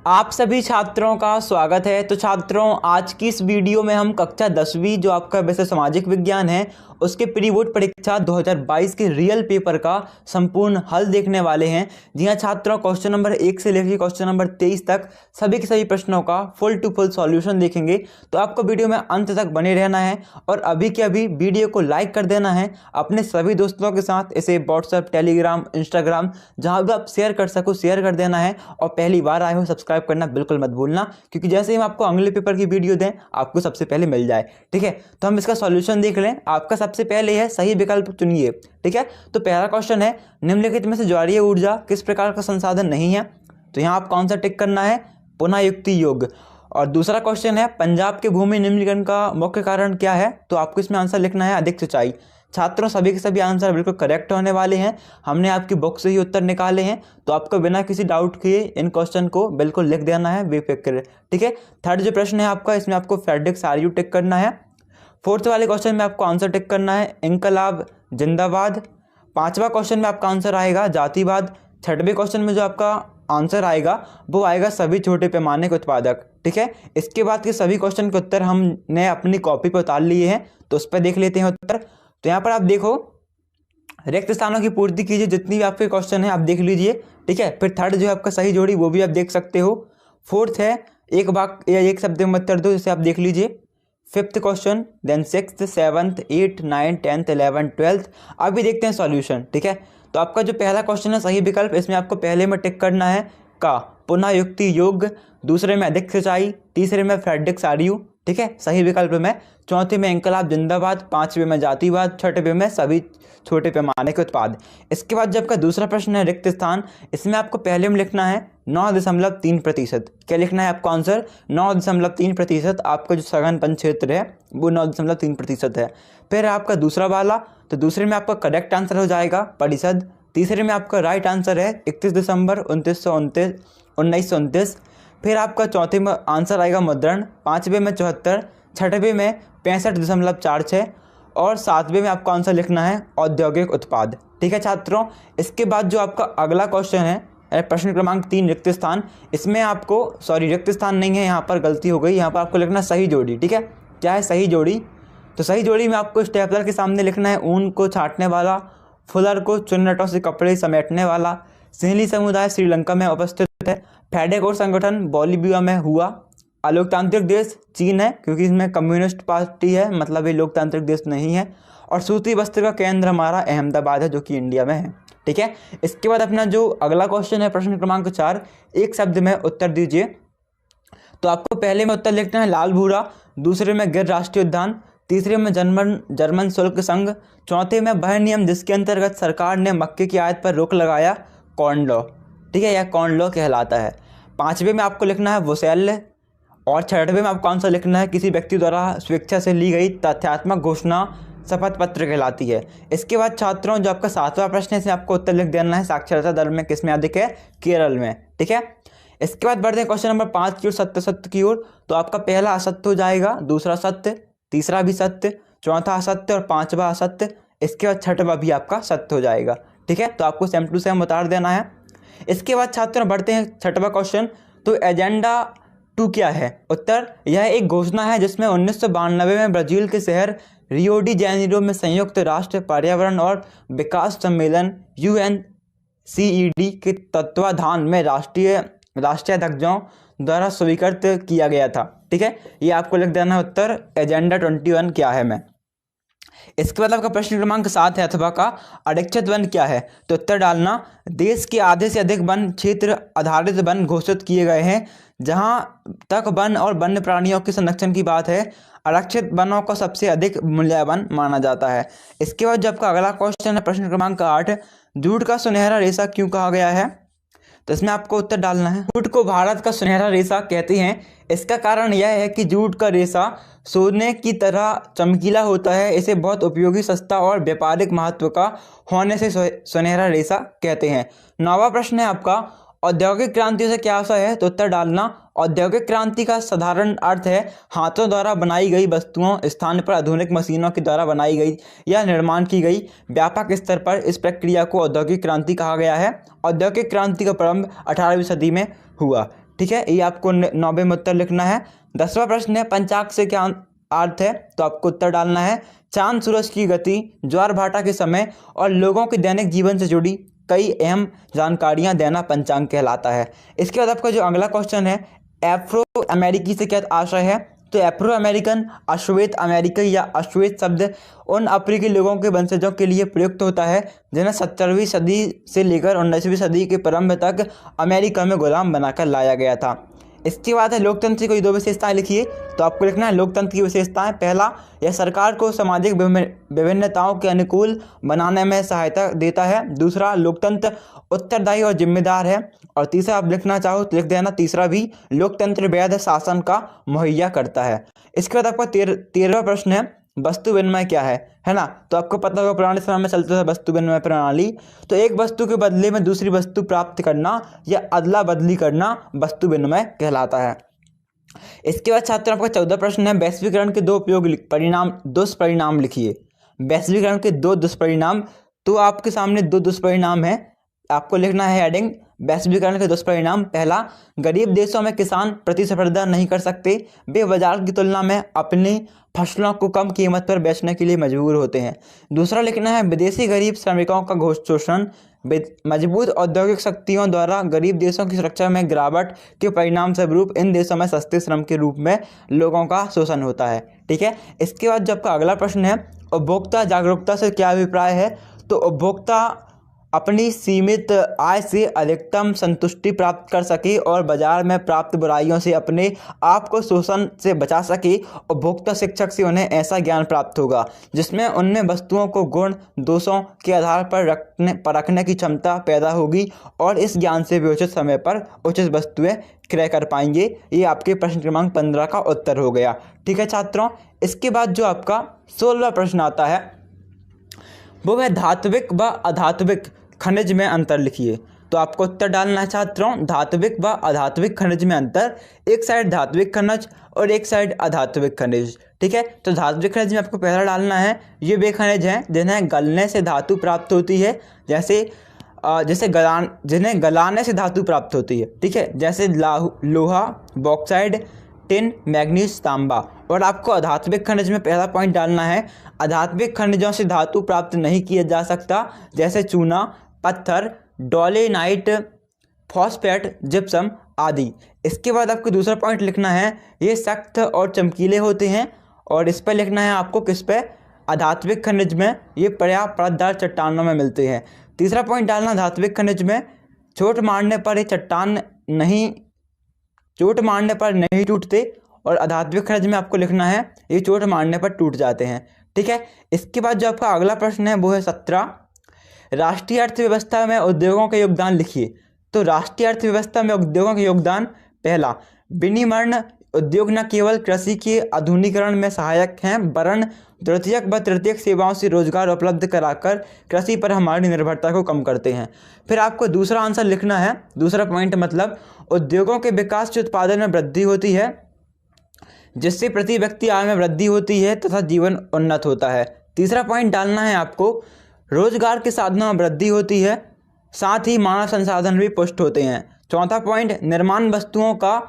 आप सभी छात्रों का स्वागत है। तो छात्रों, आज की इस वीडियो में हम कक्षा 10वीं जो आपका वैसे सामाजिक विज्ञान है उसके प्री बोर्ड परीक्षा 2022 के रियल पेपर का संपूर्ण हल देखने वाले हैं। जी हाँ छात्रों, क्वेश्चन नंबर 1 से लेकर क्वेश्चन नंबर 23 तक सभी के सभी प्रश्नों का फुल टू फुल सॉल्यूशन देखेंगे। तो आपको वीडियो में अंत तक बने रहना है और अभी के अभी वीडियो को लाइक कर देना है। अपने सभी दोस्तों के साथ इसे व्हाट्सएप, टेलीग्राम, इंस्टाग्राम जहाँ भी आप शेयर कर सको शेयर कर देना है। और पहली बार आए हो सब्सक्राइब करना बिल्कुल मत भूलना, क्योंकि जैसे ही हम आपको अगले पेपर की वीडियो दें आपको सबसे पहले मिल जाए। ठीक है, तो हम इसका सॉल्यूशन देख लें। आपका सबसे पहले है सही विकल्प चुनिए। ठीक है, तो पहला क्वेश्चन है निम्नलिखित में से ज्वारीय ऊर्जा किस प्रकार का संसाधन नहीं है। तो यहाँ आप कौन सा टिक करना है, पुनः युक्ति योग। और दूसरा क्वेश्चन है पंजाब के भूमि निम्नीकरण का मुख्य कारण क्या है। तो आपको इसमें आंसर लिखना है अधिक सिंचाई। छात्रों, सभी के सभी आंसर बिल्कुल करेक्ट होने वाले हैं। हमने आपकी बुक से ही उत्तर निकाले हैं, तो आपको बिना किसी डाउट के इन क्वेश्चन को बिल्कुल लिख देना है बेफिक्र। ठीक है, थर्ड जो प्रश्न है आपका, इसमें आपको फेडरिक आर्यू टिक करना है। फोर्थ वाले क्वेश्चन में आपको आंसर टिक करना है इंकलाब जिंदाबाद। पांचवा क्वेश्चन में आपका आंसर आएगा जातिवाद। छठवें क्वेश्चन में जो आपका आंसर आएगा वो आएगा सभी छोटे पैमाने के उत्पादक। ठीक है, इसके बाद के सभी क्वेश्चन के उत्तर हमने अपनी कॉपी पर उतार लिए हैं, तो उस पर देख लेते हैं उत्तर। तो यहाँ पर आप देखो, रिक्त स्थानों की पूर्ति कीजिए, जितनी भी आपके क्वेश्चन है आप देख लीजिए। ठीक है, फिर थर्ड जो है आपका सही जोड़ी वो भी आप देख सकते हो। फोर्थ है एक वाक्य या एक शब्द में उत्तर दो, जिसे आप देख लीजिए। Fifth question, then sixth, 7th, 8th, 9th, 10th, 11th, 12th। अभी देखते हैं सॉल्यूशन। ठीक है, तो आपका जो पहला क्वेश्चन है सही विकल्प, इसमें आपको पहले में टिक करना है का पुनः युक्ति योग, दूसरे में अधिक सिंचाई, तीसरे में फेडरिक आर्यू। ठीक है, सही विकल्प में। चौथे में इंकलाब जिंदाबाद, पांचवें में जातिवाद, छठवें में सभी छोटे पैमाने के उत्पाद। इसके बाद जब का दूसरा प्रश्न है रिक्त स्थान, इसमें आपको पहले में लिखना है 9.3%। क्या लिखना है आपको आंसर 9.3%। आपका जो सघन वन क्षेत्र है वो 9.3% है। फिर आपका दूसरा वाला, तो दूसरे में आपका करेक्ट आंसर हो जाएगा परिषद। तीसरे में आपका राइट आंसर है 31 दिसंबर 1929। फिर आपका चौथे में आंसर आएगा मुद्रण, पाँचवें में 74, छठवें में 65.46 और सातवें में आपका आंसर लिखना है औद्योगिक उत्पाद। ठीक है छात्रों, इसके बाद जो आपका अगला क्वेश्चन है प्रश्न क्रमांक 3 रिक्त स्थान, इसमें आपको रिक्त स्थान नहीं है, यहाँ पर गलती हो गई। यहाँ पर आपको लिखना सही जोड़ी। ठीक है, क्या है सही जोड़ी, तो सही जोड़ी में आपको स्टेपलर के सामने लिखना है ऊन को छाटने वाला, फुलर को चुन्नटों से कपड़े समेटने वाला, सिंहली समुदाय श्रीलंका में उपस्थित है, फेडेक और संगठन बोलिविया में हुआ, अलोकतांत्रिक देश चीन है क्योंकि इसमें कम्युनिस्ट पार्टी है, मतलब ये लोकतांत्रिक देश नहीं है, और सूती वस्त्र का केंद्र हमारा अहमदाबाद है जो कि इंडिया में है। ठीक है, इसके बाद अपना जो अगला क्वेश्चन है प्रश्न क्रमांक 4, एक शब्द में उत्तर दीजिए। तो आपको पहले में उत्तर लिखना है लाल भूरा, दूसरे में गिर राष्ट्रीय उद्यान, तीसरे में जर्मन शुल्क संघ, चौथे में वह नियम जिसके अंतर्गत सरकार ने मक्के की आयात पर रोक लगाया, कॉर्न लॉ। ठीक है, यह कॉर्न लॉ कहलाता है। पांचवें में आपको लिखना है वोसेल्य, और छठवें में आपको आंसर लिखना है किसी व्यक्ति द्वारा स्वेच्छा से ली गई तथ्यात्मक घोषणा शपथ पत्र कहलाती है। इसके बाद छात्रों जो आपका सातवां प्रश्न है इसमें आपको उत्तर लिख देना है साक्षरता दर में किसमें अधिक है, केरल में। ठीक है, इसके बाद बढ़ते हैं क्वेश्चन नंबर 5 की ओर, सत्य की ओर। तो आपका पहला असत्य हो जाएगा, दूसरा सत्य, तीसरा भी सत्य, चौथा असत्य और पांचवा असत्य। इसके बाद छठवा भी आपका सत्य हो जाएगा। ठीक है, तो आपको सेम टू सेम उतार देना है। इसके बाद छात्रों बढ़ते हैं छठवा क्वेश्चन। तो एजेंडा 2 क्या है, उत्तर यह एक घोषणा है जिसमें 1992 में ब्राजील के शहर रियो डी जेनेरो में संयुक्त राष्ट्र पर्यावरण और विकास सम्मेलन UNCED के तत्वाधान में राष्ट्रीय अध्यक्षों द्वारा स्वीकृत किया गया था। ठीक है, ये आपको लिख देना है उत्तर एजेंडा 21 क्या है मैं। इसके बाद आपका प्रश्न क्रमांक 7 है अथवा का अधीक्षित वन क्या है। तो उत्तर डालना देश के आधे से अधिक वन क्षेत्र आधारित वन घोषित किए गए हैं। जहां तक वन और वन्य प्राणियों के संरक्षण की बात है, आरक्षित वनों को सबसे अधिक मूल्यवान माना जाता है। इसके बाद जो आपका अगला क्वेश्चन है प्रश्न क्रमांक 8, जूट का सुनहरा रेशा क्यों कहा गया है। तो इसमें आपको उत्तर डालना है जूट को भारत का सुनहरा रेशा कहते हैं। इसका कारण यह है कि जूट का रेशा सोने की तरह चमकीला होता है। इसे बहुत उपयोगी, सस्ता और व्यापारिक महत्व का होने से सुनहरा रेशा कहते हैं। 9वां प्रश्न है आपका औद्योगिक क्रांति से क्या आशा है। तो उत्तर डालना औद्योगिक क्रांति का साधारण अर्थ है हाथों द्वारा बनाई गई वस्तुओं स्थान पर आधुनिक मशीनों के द्वारा बनाई गई या निर्माण की गई व्यापक स्तर पर इस प्रक्रिया को औद्योगिक क्रांति कहा गया है। औद्योगिक क्रांति का प्रारंभ 18वीं सदी में हुआ। ठीक है, ये आपको 9वें में उत्तर लिखना है। 10वां प्रश्न है पंचांग से क्या अर्थ है, तो आपको उत्तर डालना है चांद सूरज की गति, ज्वार भाटा के समय और लोगों के दैनिक जीवन से जुड़ी कई अहम जानकारियां देना पंचांग कहलाता है। इसके बाद आपका जो अगला क्वेश्चन है, एफ्रो अमेरिकी से क्या आशय है, तो एफ्रो अमेरिकन, अश्वेत अमेरिकी या अश्वेत शब्द उन अफ्रीकी लोगों के वंशजों के लिए प्रयुक्त होता है जिन्हें 17वीं सदी से लेकर 19वीं सदी के प्रारंभ तक अमेरिका में गुलाम बनाकर लाया गया था। इसके बाद है लोकतंत्र की कोई 2 विशेषताएं लिखिए, तो आपको लिखना है लोकतंत्र की विशेषताएं। पहला, यह सरकार को सामाजिक विभिन्नताओं के अनुकूल बनाने में सहायता देता है। दूसरा, लोकतंत्र उत्तरदायी और जिम्मेदार है। और तीसरा आप लिखना चाहो तो लिख देना, तीसरा भी लोकतंत्र वैध शासन का मुहैया करता है। इसके बाद आपका 13वां प्रश्न है वस्तु विनिमय क्या है ना, तो आपको पता होगा पुराने समय में चलता था वस्तु विनिमय प्रणाली, तो एक वस्तु के बदले में दूसरी वस्तु प्राप्त करना या अदला बदली करना वस्तु विनिमय कहलाता है। इसके बाद छात्रों आपका 14 प्रश्न है वैश्वीकरण के 2 दुष्परिणाम लिखिए। वैश्वीकरण के 2 दुष्परिणाम, तो आपके सामने 2 दुष्परिणाम है, आपको लिखना है हेडिंग वैश्वीकरण के दुष्परिणाम। पहला, गरीब देशों में किसान प्रतिस्पर्धा नहीं कर सकते, वे बाजार की तुलना में अपनी फसलों को कम कीमत पर बेचने के लिए मजबूर होते हैं। दूसरा लिखना है विदेशी गरीब श्रमिकों का घोष शोषण, मजबूत औद्योगिक शक्तियों द्वारा गरीब देशों की सुरक्षा में गिरावट के परिणाम स्वरूप इन देशों में सस्ते श्रम के रूप में लोगों का शोषण होता है। ठीक है, इसके बाद जो आपका अगला प्रश्न है उपभोक्ता जागरूकता से क्या अभिप्राय है, तो उपभोक्ता अपनी सीमित आय से अधिकतम संतुष्टि प्राप्त कर सके और बाजार में प्राप्त बुराइयों से अपने आप को शोषण से बचा सके। उपभोक्ता शिक्षक से उन्हें ऐसा ज्ञान प्राप्त होगा जिसमें उनमें वस्तुओं को गुण दोषों के आधार पर परखने की क्षमता पैदा होगी और इस ज्ञान से वे उचित समय पर उचित वस्तुएं क्रय कर पाएंगे। ये आपके प्रश्न क्रमांक 15 का उत्तर हो गया। ठीक है छात्रों, इसके बाद जो आपका 16वां प्रश्न आता है वो है धात्विक व अधात्विक खनिज में अंतर लिखिए। तो आपको उत्तर डालना है छात्रों धात्विक व अधात्विक खनिज में अंतर। एक साइड धात्विक खनिज और एक साइड अधात्विक खनिज। ठीक है, तो धात्विक खनिज में आपको पहला डालना है ये वे खनिज हैं जिन्हें गलने से धातु प्राप्त होती है, जिन्हें गलाने से धातु प्राप्त होती है। ठीक है, जैसे लोहा, बॉक्साइड, टिन, मैग्नीज, तांबा। और आपको अधात्विक खनिज में पहला पॉइंट डालना है अधात्विक खनिजों से धातु प्राप्त नहीं किया जा सकता, जैसे चूना, पत्थर, डोलेनाइट, फॉस्फेट, जिप्सम आदि। इसके बाद आपको दूसरा पॉइंट लिखना है ये सख्त और चमकीले होते हैं, और इस पर लिखना है आपको किस पे, अधात्विक खनिज में ये परतदार चट्टानों में मिलते हैं। तीसरा पॉइंट डालना धात्विक खनिज में चोट मारने पर ये चट्टान नहीं टूटते, और अधात्विक खनिज में आपको लिखना है ये चोट मारने पर टूट जाते हैं। ठीक है, इसके बाद जो आपका अगला प्रश्न है वो है 17 राष्ट्रीय अर्थव्यवस्था में उद्योगों का योगदान लिखिए। तो राष्ट्रीय अर्थव्यवस्था में उद्योगों का योगदान, पहला विनिर्माण उद्योग न केवल कृषि के आधुनिकीकरण में सहायक हैं वरन द्वितीयक व तृतीयक सेवाओं से रोजगार उपलब्ध कराकर कृषि पर हमारी निर्भरता को कम करते हैं। फिर आपको दूसरा आंसर लिखना है, दूसरा पॉइंट मतलब उद्योगों के विकास से उत्पादन में वृद्धि होती है जिससे प्रति व्यक्ति आय में वृद्धि होती है तथा जीवन उन्नत होता है। तीसरा पॉइंट डालना है आपको रोजगार के साधनों में वृद्धि होती है, साथ ही मानव संसाधन भी पुष्ट होते हैं। चौथा पॉइंट निर्माण वस्तुओं का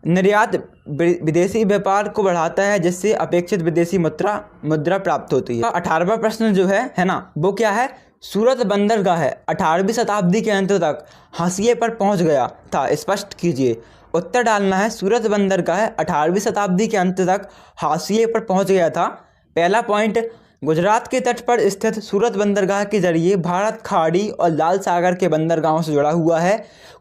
निर्यात विदेशी व्यापार को बढ़ाता है जिससे अपेक्षित विदेशी मुद्रा प्राप्त होती है। 18वां प्रश्न जो है ना वो क्या है, सूरत बंदरगाह 18वीं शताब्दी के अंत तक हाशिए पर पहुंच गया था, स्पष्ट कीजिए। उत्तर डालना है सूरत बंदरगाह 18वीं शताब्दी के अंत तक हाशिए पर पहुंच गया था। पहला पॉइंट गुजरात के तट पर स्थित सूरत बंदरगाह के जरिए भारत खाड़ी और लाल सागर के बंदरगाहों से जुड़ा हुआ है।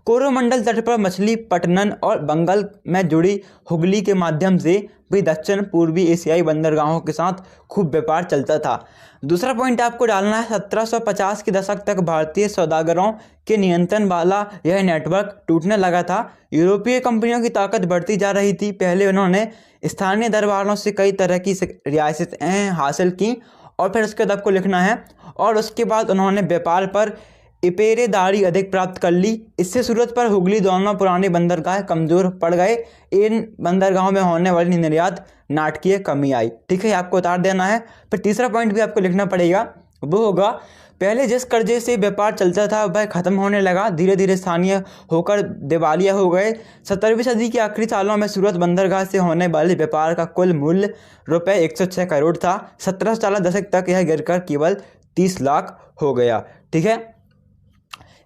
कोरोमंडल तट पर मछलीपट्टनम और बंगाल में जुड़ी हुगली के माध्यम से भी दक्षिण पूर्वी एशियाई बंदरगाहों के साथ खूब व्यापार चलता था। दूसरा पॉइंट आपको डालना है 1750 के दशक तक भारतीय सौदागरों के नियंत्रण वाला यह नेटवर्क टूटने लगा था। यूरोपीय कंपनियों की ताकत बढ़ती जा रही थी। पहले उन्होंने स्थानीय दरबारों से कई तरह की रियासतें हासिल की और फिर उसके बाद आपको लिखना है और उसके बाद उन्होंने व्यापार पर इपेरेदारी अधिक प्राप्त कर ली। इससे सूरत पर हुगली दोनों पुराने बंदरगाह कमज़ोर पड़ गए। इन बंदरगाहों में होने वाली निर्यात नाटकीय कमी आई। ठीक है, आपको उतार देना है। फिर तीसरा पॉइंट भी आपको लिखना पड़ेगा, वो होगा पहले जिस कर्जे से व्यापार चलता था वह खत्म होने लगा, धीरे धीरे स्थानीय होकर दिवालिया हो गए। 17वीं सदी के आखिरी सालों में सूरत बंदरगाह से होने वाले व्यापार का कुल मूल्य रुपये 106 करोड़ था। 1740 दशक तक यह गिरकर केवल 30 लाख हो गया। ठीक है,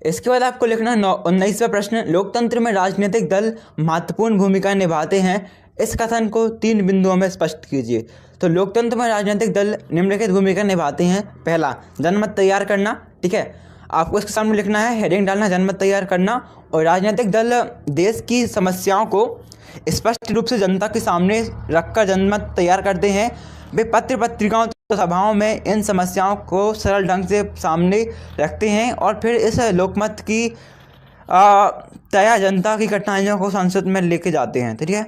इसके बाद आपको लिखना है 19वां प्रश्न, लोकतंत्र में राजनीतिक दल महत्वपूर्ण भूमिका निभाते हैं, इस कथन को 3 बिंदुओं में स्पष्ट कीजिए। तो लोकतंत्र में राजनीतिक दल निम्नलिखित भूमिका निभाते हैं। पहला, जनमत तैयार करना। ठीक है, आपको इसके सामने लिखना है, हेडिंग डालना जनमत तैयार करना। और राजनीतिक दल देश की समस्याओं को स्पष्ट रूप से जनता के सामने रखकर जनमत तैयार करते हैं। वे पत्र पत्रिकाओं तो सभाओं में इन समस्याओं को सरल ढंग से सामने रखते हैं और फिर इस लोकमत की तया जनता की कठिनाइयों को संसद में लेके जाते हैं। ठीक है,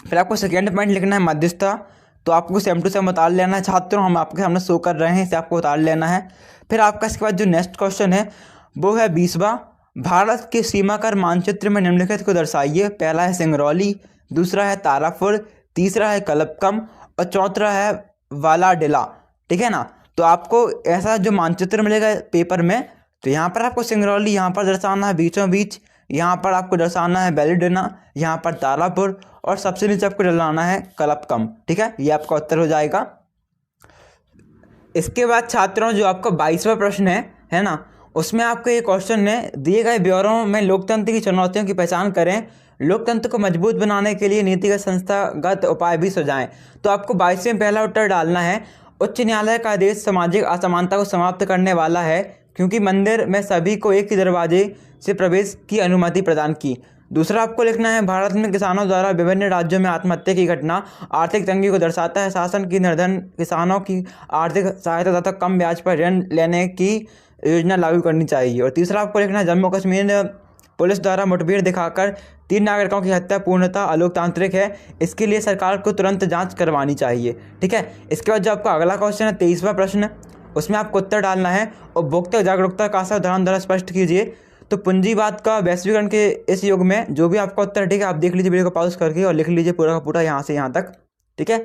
फिर आपको सेकेंड पॉइंट लिखना है मध्यस्थता। तो आपको सेम टू सेम उतार लेना है छात्रों, हम आपके सामने शो कर रहे हैं, इसे आपको उतार लेना है। फिर आपका इसके बाद जो नेक्स्ट क्वेश्चन है वो है 20वां, भारत के सीमाकर मानचित्र में निम्नलिखित को दर्शाइए। पहला है सिंगरौली, दूसरा है तारापुर, तीसरा है कलपकम और चौथा है वालाडिला। ठीक है ना, तो आपको ऐसा जो मानचित्र मिलेगा पेपर में, तो यहाँ पर आपको सिंगरौली यहाँ पर दर्शाना है बीचों बीच, यहाँ पर आपको दर्शाना है वेलिडना, यहाँ पर तारापुर और सबसे नीचे आपको डलाना है कलपकम। ठीक है, ये आपका उत्तर हो जाएगा। इसके बाद छात्रों जो आपका 22वां प्रश्न है ना, उसमें आपको ये क्वेश्चन है, दिए गए ब्यौरों में लोकतंत्र की चुनौतियों की पहचान करें, लोकतंत्र को मजबूत बनाने के लिए नीतिगत संस्थागत उपाय भी सुझाएं। तो आपको 22वें पहला उत्तर डालना है, उच्च न्यायालय का आदेश सामाजिक असमानता को समाप्त करने वाला है क्योंकि मंदिर में सभी को एक ही दरवाजे से प्रवेश की अनुमति प्रदान की। दूसरा आपको लिखना है, भारत में किसानों द्वारा विभिन्न राज्यों में आत्महत्या की घटना आर्थिक तंगी को दर्शाता है, शासन की निर्धन किसानों की आर्थिक सहायता तथा कम ब्याज पर ऋण लेने की योजना लागू करनी चाहिए। और तीसरा आपको लिखना है, जम्मू कश्मीर पुलिस द्वारा मुठभेड़ दिखाकर 3 नागरिकों की हत्या पूर्णतः अलोकतांत्रिक है, इसके लिए सरकार को तुरंत जांच करवानी चाहिए। ठीक है, इसके बाद जो आपका अगला क्वेश्चन है 23वां प्रश्न, उसमें आपको उत्तर डालना है, उपभोक्ता जागरूकता का सा उदाहरण द्वारा स्पष्ट कीजिए। तो पूंजीवाद का वैश्वीकरण के इस युग में जो भी आपका उत्तर, ठीक है, आप देख लीजिए वीडियो को पॉज करके और लिख लीजिए पूरा का पूरा यहाँ से यहाँ तक। ठीक है,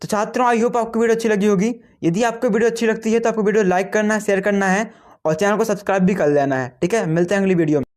तो छात्रों आई होप आपको वीडियो अच्छी लगी होगी। यदि आपको वीडियो अच्छी लगती है तो आपको वीडियो लाइक करना है, शेयर करना है और चैनल को सब्सक्राइब भी कर लेना है। ठीक है, मिलते हैं अगली वीडियो में।